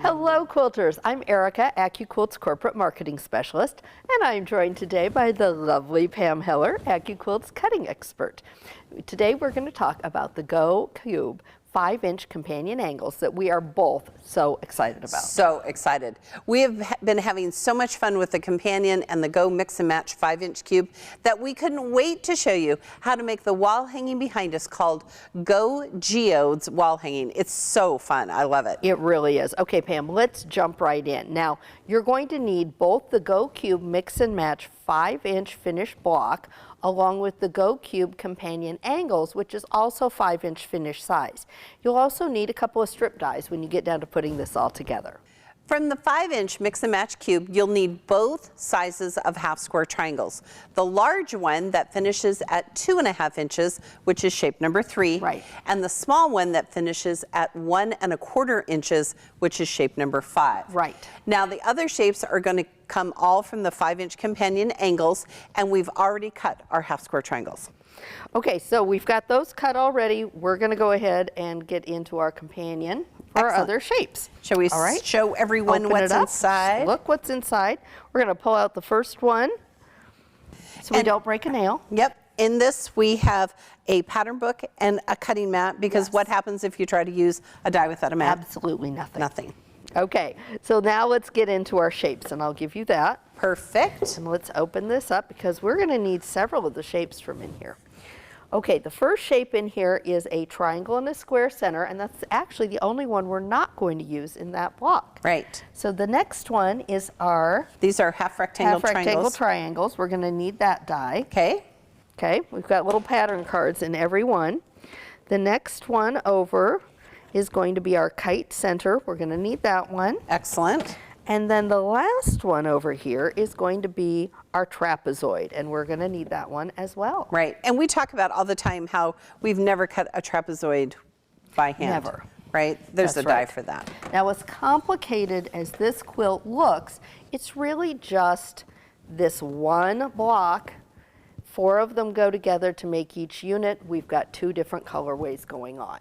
Hello quilters, I'm Erica, AccuQuilt's Corporate Marketing Specialist, and I'm joined today by the lovely Pam Heller, AccuQuilt's cutting expert. Today we're going to talk about the Qube 5-inch companion angles that we are both so excited about. So excited. We have been having so much fun with the companion and the Go Mix and Match 5-inch cube that we couldn't wait to show you how to make the wall hanging behind us called Go Geodes Wall Hanging. It's so fun. I love it. It really is. Okay, Pam, let's jump right in. Now, you're going to need both the Qube Mix and Match 5-inch finished block along with the Qube companion angles, which is also 5-inch finished size. You'll also need a couple of strip dies when you get down to putting this all together. From the 5-inch Mix and Match cube, you'll need both sizes of half square triangles. The large one that finishes at 2.5 inches, which is shape number 3, right, and the small one that finishes at 1.25 inches, which is shape number 5. Right. Now the other shapes are going to come all from the 5-inch companion angles, and we've already cut our half square triangles. Okay, so we've got those cut already. We're going to go ahead and get into our companion for our other shapes. Shall we show everyone what's inside? Look what's inside. We're going to pull out the first one so we don't break a nail. Yep. In this we have a pattern book and a cutting mat, because what happens if you try to use a die without a mat? Absolutely nothing. Nothing. Okay, so now let's get into our shapes, and I'll give you that. Perfect. And let's open this up because we're going to need several of the shapes from in here. Okay, the first shape in here is a triangle and a square center, and that's actually the only one we're not going to use in that block. Right. So the next one is our... These are half rectangle triangles. We're going to need that die. Okay. Okay, we've got little pattern cards in every one. The next one over is going to be our kite center. We're going to need that one. Excellent. And then the last one over here is going to be our trapezoid, and we're going to need that one as well. Right, and we talk about all the time how we've never cut a trapezoid by hand. Never. Right? There's a die for that. Now, as complicated as this quilt looks, it's really just this one block. 4 of them go together to make each unit. We've got 2 different colorways going on.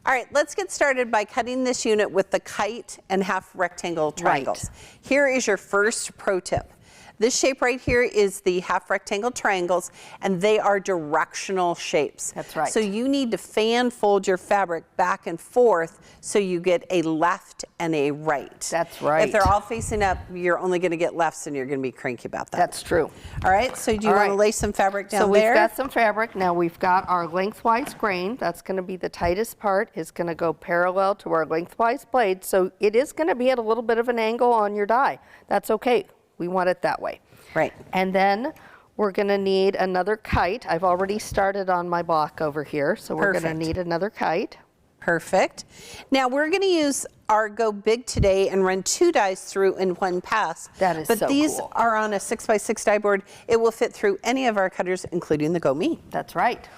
All right, let's get started by cutting this unit with the kite and half rectangle triangles. Right. Here is your first pro tip. This shape right here is the half rectangle triangles, and they are directional shapes. That's right. So you need to fan fold your fabric back and forth so you get a left and a right. That's right. If they're all facing up, you're only going to get lefts, and you're going to be cranky about that. That's true. All right, so do you want to lay some fabric down there? So we've got some fabric. Now we've got our lengthwise grain. That's going to be the tightest part. It's going to go parallel to our lengthwise blade. So it is going to be at a little bit of an angle on your die. That's okay. We want it that way. Right. And then we're going to need another kite. I've already started on my block over here, so we're going to need another kite. Perfect. Now we're going to use our Go Big today and run 2 dies through in one pass. That is so cool. But these are on a 6x6 die board. It will fit through any of our cutters, including the Go Me. That's right.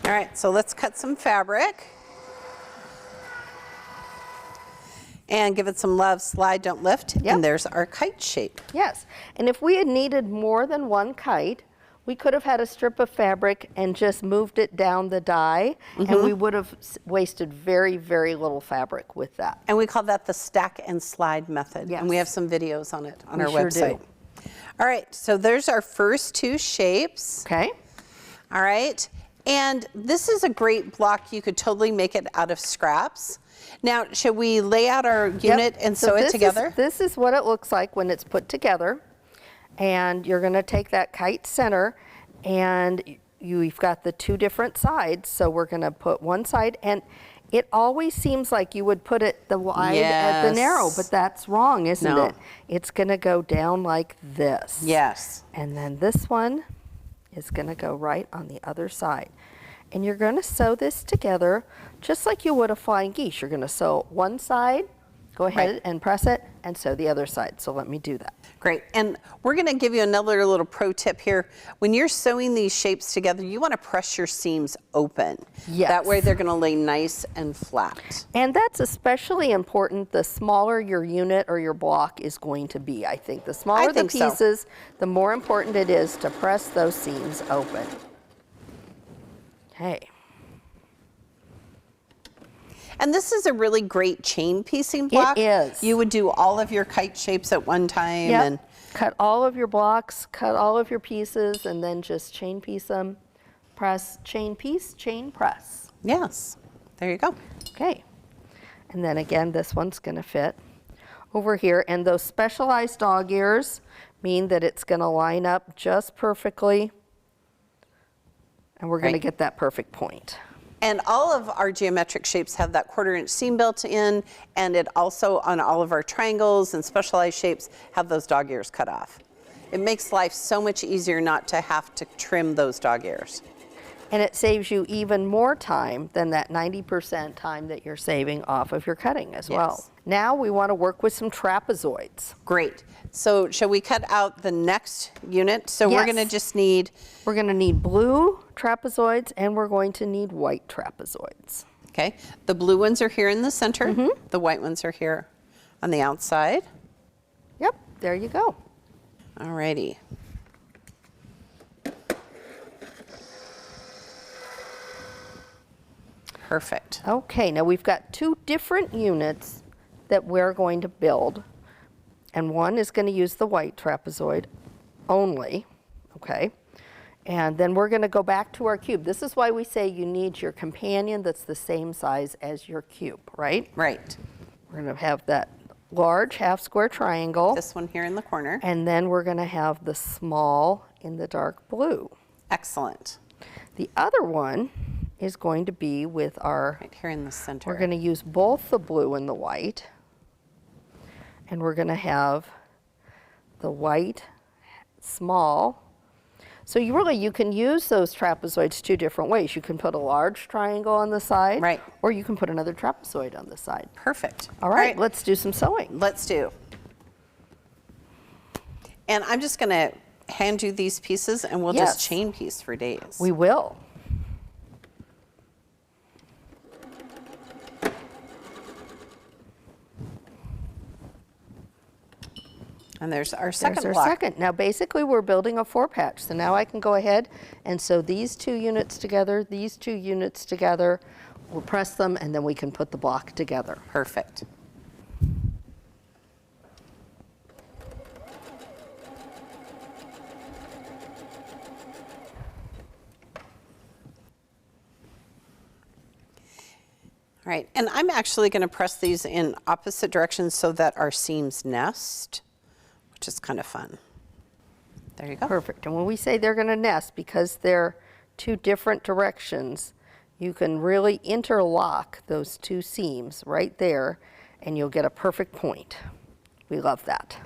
All right, so let's cut some fabric. And give it some love, slide, don't lift. Yep. And there's our kite shape. Yes, and if we had needed more than one kite, we could have had a strip of fabric and just moved it down the die, and we would have wasted very, very little fabric with that. And we call that the stack and slide method. Yes. And we have some videos on it on our sure website. Do. All right, so there's our first 2 shapes. Okay. All right, and this is a great block. You could totally make it out of scraps. Now, should we lay out our unit and sew it together? This is what it looks like when it's put together. And you're going to take that kite center, and you've got the 2 different sides. So we're going to put one side, and it always seems like you would put it the wide at the narrow, but that's wrong, isn't it? It's going to go down like this. Yes. And then this one is going to go right on the other side. And you're going to sew this together just like you would a flying geese. You're going to sew one side, go ahead and press it, and sew the other side. So let me do that. Great. And we're going to give you another little pro tip here. When you're sewing these shapes together, you want to press your seams open. Yes. That way they're going to lay nice and flat. And that's especially important the smaller your unit or your block is going to be, I think. The smaller the pieces, the more important it is to press those seams open. Okay. And this is a really great chain piecing block. It is. You would do all of your kite shapes at one time. Yep. And Cut all of your blocks, cut all of your pieces, and then just chain piece them. Press, chain piece, chain press. yes, there you go. Okay. And then again, this one's going to fit over here. And those specialized dog ears mean that it's going to line up just perfectly. And we're going to Right. get that perfect point. And all of our geometric shapes have that 1/4 inch seam built in, and it also, on all of our triangles and specialized shapes, have those dog ears cut off. It makes life so much easier not to have to trim those dog ears. And it saves you even more time than that 90% time that you're saving off of your cutting as well. Yes. Now we want to work with some trapezoids. Great. So shall we cut out the next unit? So we're Yes. going to just need, We're going to need blue trapezoids and we're going to need white trapezoids. okay, the blue ones are here in the center. The white ones are here on the outside. Yep, there you go. All righty. Perfect. Okay, now we've got 2 different units that we're going to build. And one is going to use the white trapezoid only, okay? And then we're going to go back to our cube. This is why we say you need your companion that's the same size as your cube, right? Right. We're going to have that large half square triangle. This one here in the corner. And then we're going to have the small in the dark blue. Excellent. The other one is going to be with our, Right here in the center. we're going to use both the blue and the white. And we're going to have the white small. So you can use those trapezoids 2 different ways. You can put a large triangle on the side. Right. Or you can put another trapezoid on the side. Perfect. All right, let's do some sewing. Let's do. And I'm just going to hand you these pieces and we'll Yes. just chain piece for days. We will. And there's our second There's our block. second. Now basically we're building a 4-patch. So now I can go ahead and sew these 2 units together, these 2 units together. We'll press them and then we can put the block together. Perfect. All right, and I'm actually going to press these in opposite directions so that our seams nest, which is kind of fun. There you go. Perfect. And when we say they're going to nest, because they're 2 different directions, you can really interlock those 2 seams right there and you'll get a perfect point. We love that.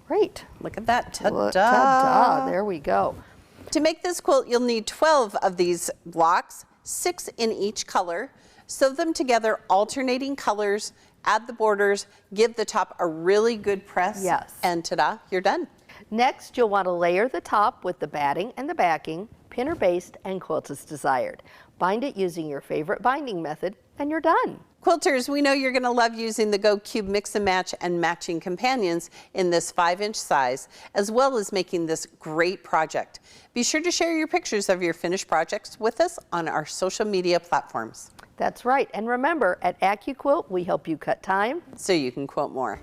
Great. Look at that. Ta-da. Ta-da. There we go. To make this quilt, you'll need 12 of these blocks, 6 in each color. Sew them together, alternating colors, add the borders, give the top a really good press. Yes. And ta-da, you're done. Next, you'll want to layer the top with the batting and the backing, pin or baste, and quilt as desired. Bind it using your favorite binding method, and you're done. Quilters, we know you're going to love using the Qube Mix and Match and matching companions in this 5-inch size, as well as making this great project. Be sure to share your pictures of your finished projects with us on our social media platforms. That's right. And remember, at AccuQuilt, we help you cut time So you can quilt more.